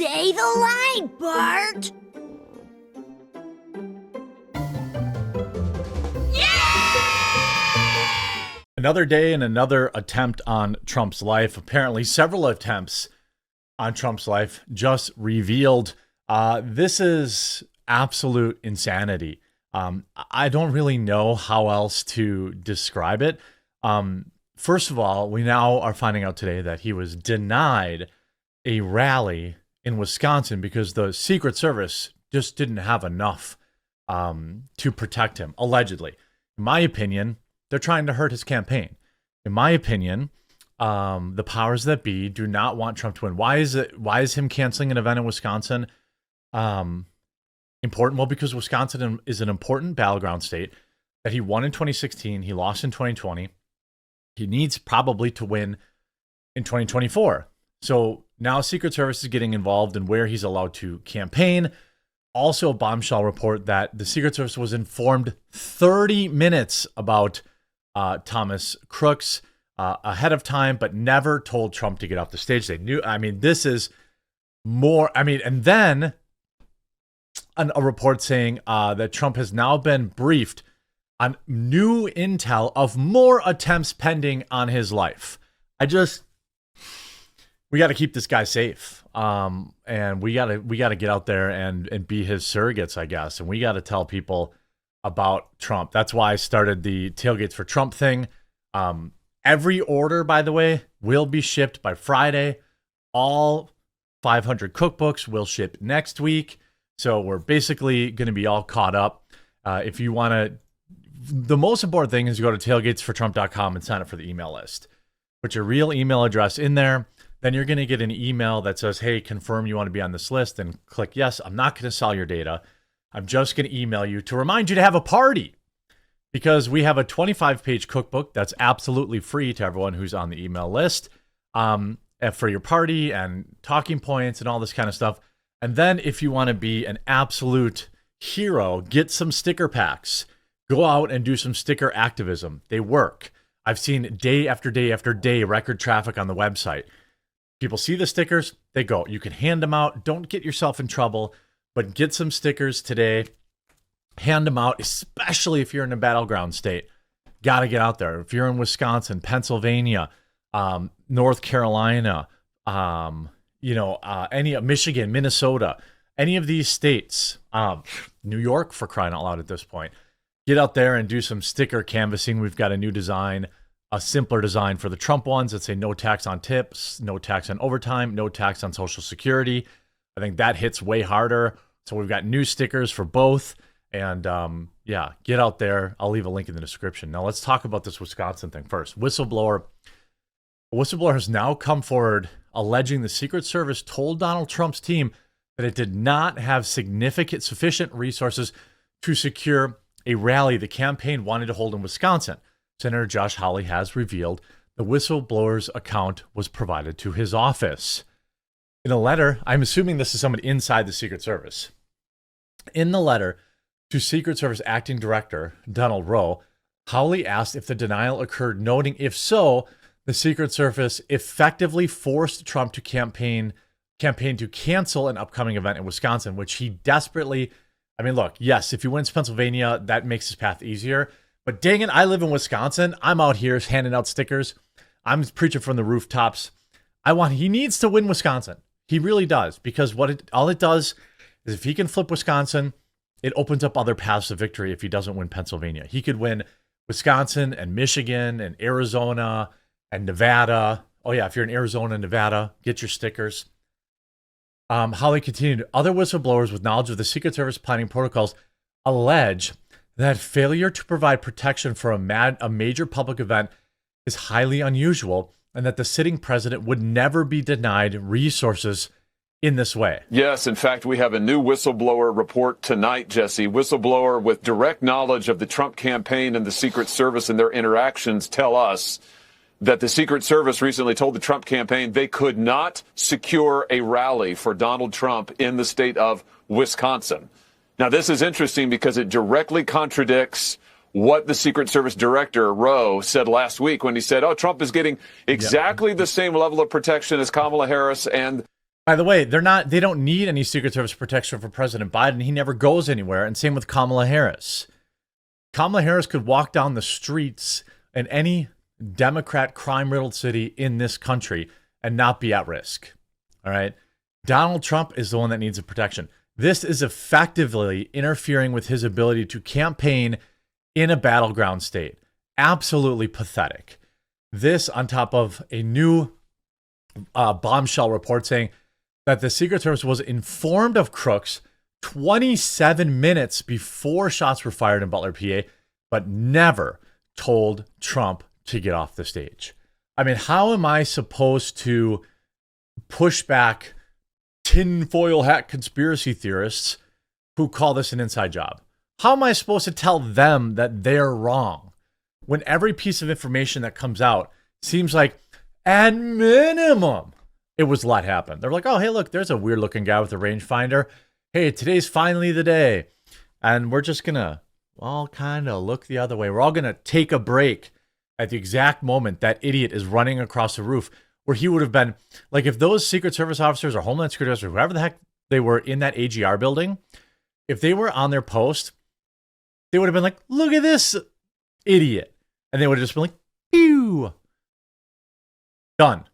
Say the line, Bart! Another day and another attempt on Trump's life. Apparently, several attempts on Trump's life just revealed. This is absolute insanity. I don't really know how else to describe it. First of all, we now are finding out today that he was denied a rally in Wisconsin because the Secret Service just didn't have enough to protect him, allegedly. In my opinion, they're trying to hurt his campaign. In my opinion, the powers that be do not want Trump to win. Why is him canceling an event in Wisconsin important? Well, because Wisconsin is an important battleground state that he won in 2016. He lost in 2020. He needs probably to win in 2024. So now Secret Service is getting involved in where he's allowed to campaign. Also, a bombshell report that the Secret Service was informed 30 minutes about Thomas Crooks ahead of time, but never told Trump to get off the stage. They knew. I mean, this is more. I mean, and then a report saying that Trump has now been briefed on new intel of more attempts pending on his life. We got to keep this guy safe. And we got to get out there and be his surrogates, I guess. And we got to tell people about Trump. That's why I started the Tailgates for Trump thing. Every order, by the way, will be shipped by Friday. All 500 cookbooks will ship next week. So we're basically going to be all caught up. If you want to, the most important thing is you go to tailgatesfortrump.com and sign up for the email list. Put your real email address in there. Then you're going to get an email that says, hey, confirm you want to be on this list. And click yes. I'm not going to sell your data. I'm just going to email you to remind you to have a party, because we have a 25-page cookbook that's absolutely free to everyone who's on the email list for your party and talking points and all this kind of stuff. And then if you want to be an absolute hero, get some sticker packs. Go out and do some sticker activism. They work. I've seen day after day after day record traffic on the website. People see the stickers, they go. You can hand them out. Don't get yourself in trouble. But get some stickers today, hand them out, especially if you're in a battleground state. Got to get out there. If you're in Wisconsin, Pennsylvania, North Carolina, any Michigan, Minnesota, any of these states, New York, for crying out loud at this point, get out there and do some sticker canvassing. We've got a new design, a simpler design for the Trump ones that say no tax on tips, no tax on overtime, no tax on Social Security. I think that hits way harder. So we've got new stickers for both. And get out there. I'll leave a link in the description. Now let's talk about this Wisconsin thing first. A whistleblower has now come forward alleging the Secret Service told Donald Trump's team that it did not have sufficient resources to secure a rally the campaign wanted to hold in Wisconsin. Senator Josh Hawley has revealed the whistleblower's account was provided to his office. In a letter, I'm assuming this is somebody inside the Secret Service. In the letter to Secret Service Acting Director Donald Rowe, Hawley asked if the denial occurred, noting if so, the Secret Service effectively forced Trump to campaign to cancel an upcoming event in Wisconsin, which he desperately. I mean, look, yes, if he wins Pennsylvania, that makes his path easier. But dang it, I live in Wisconsin. I'm out here handing out stickers. I'm preaching from the rooftops. He needs to win Wisconsin. He really does, because all it does is if he can flip Wisconsin, it opens up other paths to victory if he doesn't win Pennsylvania. He could win Wisconsin and Michigan and Arizona and Nevada. Oh, yeah, if you're in Arizona and Nevada, get your stickers. Hawley continued, other whistleblowers with knowledge of the Secret Service planning protocols allege that failure to provide protection for a major public event is highly unusual, and that the sitting president would never be denied resources in this way. Yes, in fact, we have a new whistleblower report tonight, Jesse. Whistleblower with direct knowledge of the Trump campaign and the Secret Service and their interactions tell us that the Secret Service recently told the Trump campaign they could not secure a rally for Donald Trump in the state of Wisconsin. Now, this is interesting because it directly contradicts what the Secret Service Director, Rowe, said last week when he said, Trump is getting exactly the same level of protection as Kamala Harris and By the way, they don't need any Secret Service protection for President Biden. He never goes anywhere. And same with Kamala Harris. Kamala Harris could walk down the streets in any Democrat crime-riddled city in this country and not be at risk. All right. Donald Trump is the one that needs the protection. This is effectively interfering with his ability to campaign in a battleground state. Absolutely pathetic. This on top of a new bombshell report saying that the Secret Service was informed of crooks 27 minutes before shots were fired in Butler, PA, but never told Trump to get off the stage. I mean, how am I supposed to push back tinfoil hat conspiracy theorists who call this an inside job? How am I supposed to tell them that they're wrong when every piece of information that comes out seems like, at minimum, it was let happen? They're like, oh, hey, look, there's a weird looking guy with a rangefinder. Hey, today's finally the day. And we're just going to all kind of look the other way. We're all going to take a break at the exact moment that idiot is running across the roof, where he would have been, like, if those Secret Service officers or Homeland Security officers, whoever the heck they were in that AGR building, if they were on their post, they would have been like, look at this idiot. And they would have just been like, pew. Done.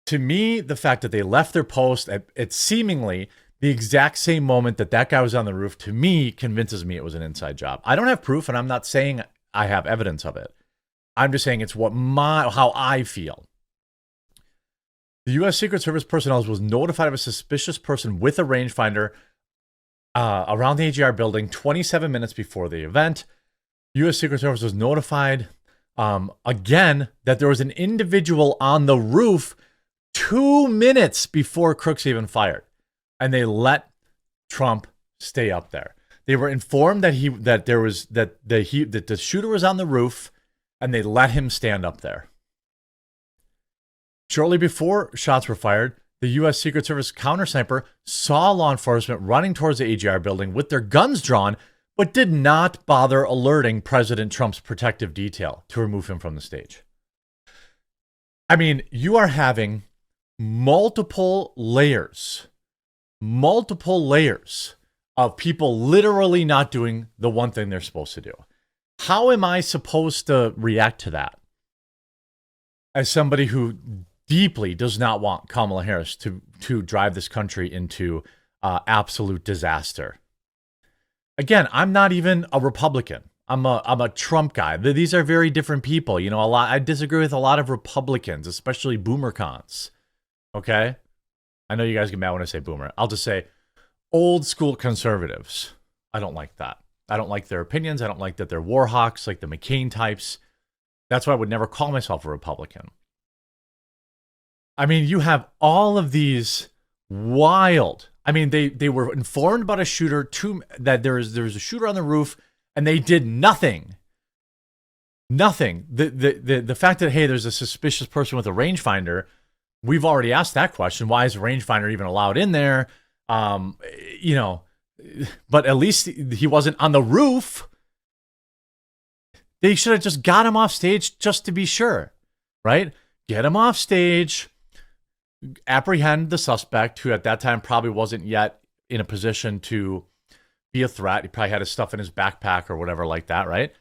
To me, the fact that they left their post at seemingly the exact same moment that that guy was on the roof, to me, convinces me it was an inside job. I don't have proof, and I'm not saying I have evidence of it. I'm just saying it's how I feel. The U.S. Secret Service personnel was notified of a suspicious person with a rangefinder around the AGR building 27 minutes before the event. U.S. Secret Service was notified again that there was an individual on the roof 2 minutes before crooks even fired, and they let Trump stay up there. They were informed that the shooter was on the roof, and they let him stand up there. Shortly before shots were fired, the U.S. Secret Service counter sniper saw law enforcement running towards the AGR building with their guns drawn, but did not bother alerting President Trump's protective detail to remove him from the stage. I mean, you are having multiple layers of people literally not doing the one thing they're supposed to do. How am I supposed to react to that as somebody who deeply does not want Kamala Harris to drive this country into absolute disaster? Again, I'm not even a Republican. I'm a Trump guy. These are very different people. You know, I disagree with a lot of Republicans, especially boomer cons. Okay? I know you guys get mad when I say boomer. I'll just say old school conservatives. I don't like that. I don't like their opinions. I don't like that they're war hawks, like the McCain types. That's why I would never call myself a Republican. I mean, you have all of these wild. I mean, they were informed about a shooter, that there was a shooter on the roof, and they did nothing. Nothing. The fact that, hey, there's a suspicious person with a rangefinder, we've already asked that question. Why is a rangefinder even allowed in there? You know, but at least he wasn't on the roof. They should have just got him off stage just to be sure, right? Get him off stage, apprehend the suspect, who at that time probably wasn't yet in a position to be a threat. He probably had his stuff in his backpack or whatever like that, right?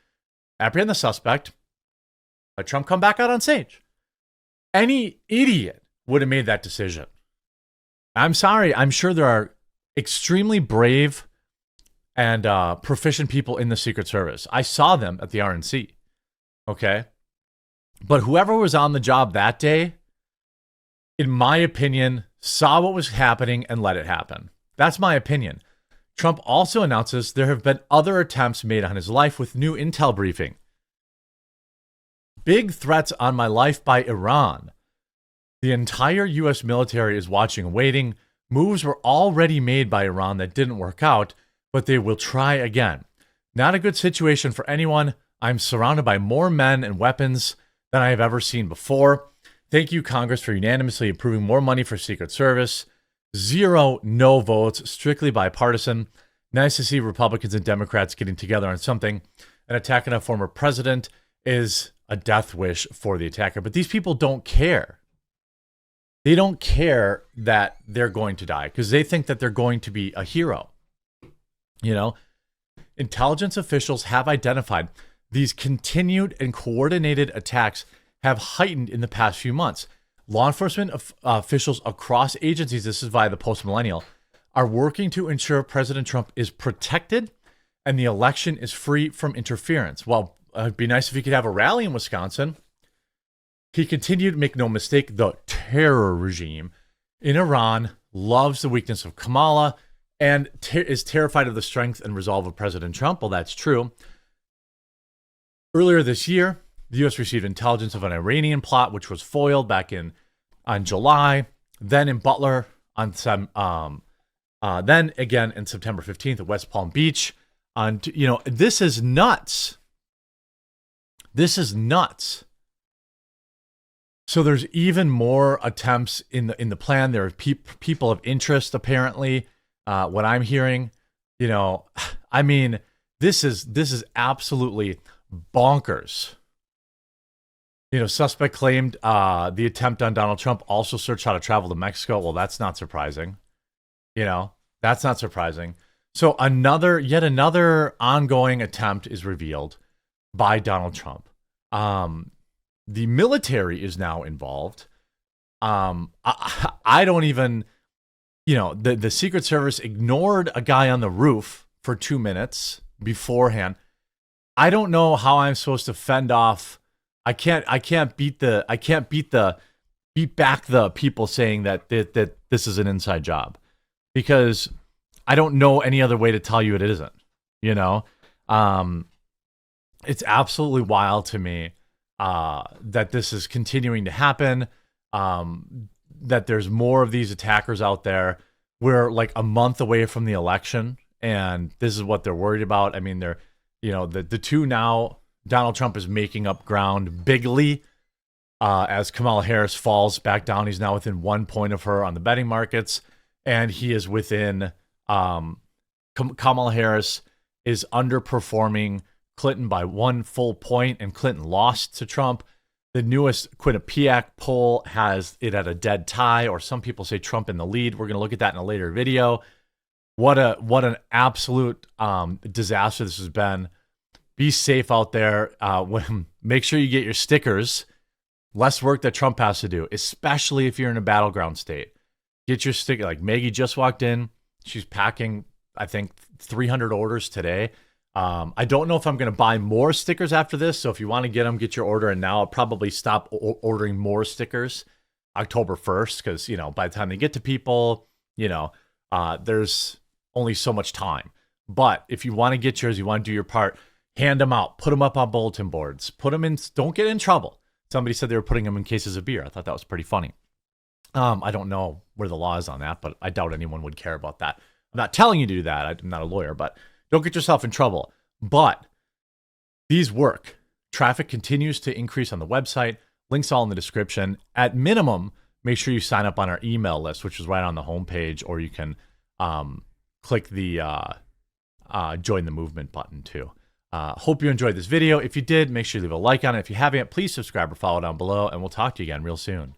Apprehend the suspect, let Trump come back out on stage. Any idiot would have made that decision. I'm sorry. I'm sure there are extremely brave and proficient people in the Secret Service. I saw them at the RNC. Okay. But whoever was on the job that day, in my opinion, saw what was happening and let it happen. That's my opinion. Trump also announces there have been other attempts made on his life with new intel briefing. Big threats on my life by Iran. The entire U.S. military is watching and waiting. Moves were already made by Iran that didn't work out, but they will try again. Not a good situation for anyone. I'm surrounded by more men and weapons than I have ever seen before. Thank you, Congress, for unanimously approving more money for Secret Service. 0 no votes, strictly bipartisan. Nice to see Republicans and Democrats getting together on something. An attack on a former president is a death wish for the attacker. But these people don't care. They don't care that they're going to die because they think that they're going to be a hero. You know, intelligence officials have identified these continued and coordinated attacks have heightened in the past few months. Law enforcement officials across agencies, this is via the Post-Millennial, are working to ensure President Trump is protected and the election is free from interference. Well, it'd be nice if he could have a rally in Wisconsin. He continued, make no mistake, the terror regime in Iran loves the weakness of Kamala and is terrified of the strength and resolve of President Trump. Well, that's true. Earlier this year, the U.S. received intelligence of an Iranian plot, which was foiled back on July. Then in Butler, then again in September 15th at West Palm Beach. This is nuts. This is nuts. So there's even more attempts in the plan. There are people of interest, apparently. What I'm hearing, I mean, this is absolutely bonkers. Suspect claimed the attempt on Donald Trump also searched how to travel to Mexico. Well, that's not surprising. That's not surprising. So yet another ongoing attempt is revealed by Donald Trump. The military is now involved. I don't even, the Secret Service ignored a guy on the roof for 2 minutes beforehand. I don't know how I'm supposed to fend off. I can't beat back the people saying that this is an inside job, because I don't know any other way to tell you it isn't. It's absolutely wild to me that this is continuing to happen. That there's more of these attackers out there. We're like a month away from the election, and this is what they're worried about. I mean, they're, the two now. Donald Trump is making up ground bigly as Kamala Harris falls back down. He's now within 1 point of her on the betting markets, and he is within. Kamala Harris is underperforming Clinton by 1 full point, and Clinton lost to Trump. The newest Quinnipiac poll has it at a dead tie, or some people say Trump in the lead. We're going to look at that in a later video. What an absolute disaster this has been. Be safe out there. Make sure you get your stickers. Less work that Trump has to do, especially if you're in a battleground state. Get your sticker. Like Maggie just walked in. She's packing, I think, 300 orders today. I don't know if I'm going to buy more stickers after this. So if you want to get them, get your order. And now I'll probably stop ordering more stickers October 1st. Because, by the time they get to people, there's only so much time. But if you want to get yours, you want to do your part, hand them out, put them up on bulletin boards, put them in, don't get in trouble. Somebody said they were putting them in cases of beer. I thought that was pretty funny. I don't know where the law is on that, but I doubt anyone would care about that. I'm not telling you to do that. I'm not a lawyer, but don't get yourself in trouble. But these work. Traffic continues to increase on the website. Links all in the description. At minimum, make sure you sign up on our email list, which is right on the homepage, or you can click the join the movement button too. Hope you enjoyed this video. If you did, make sure you leave a like on it. If you haven't, please subscribe or follow down below, and we'll talk to you again real soon.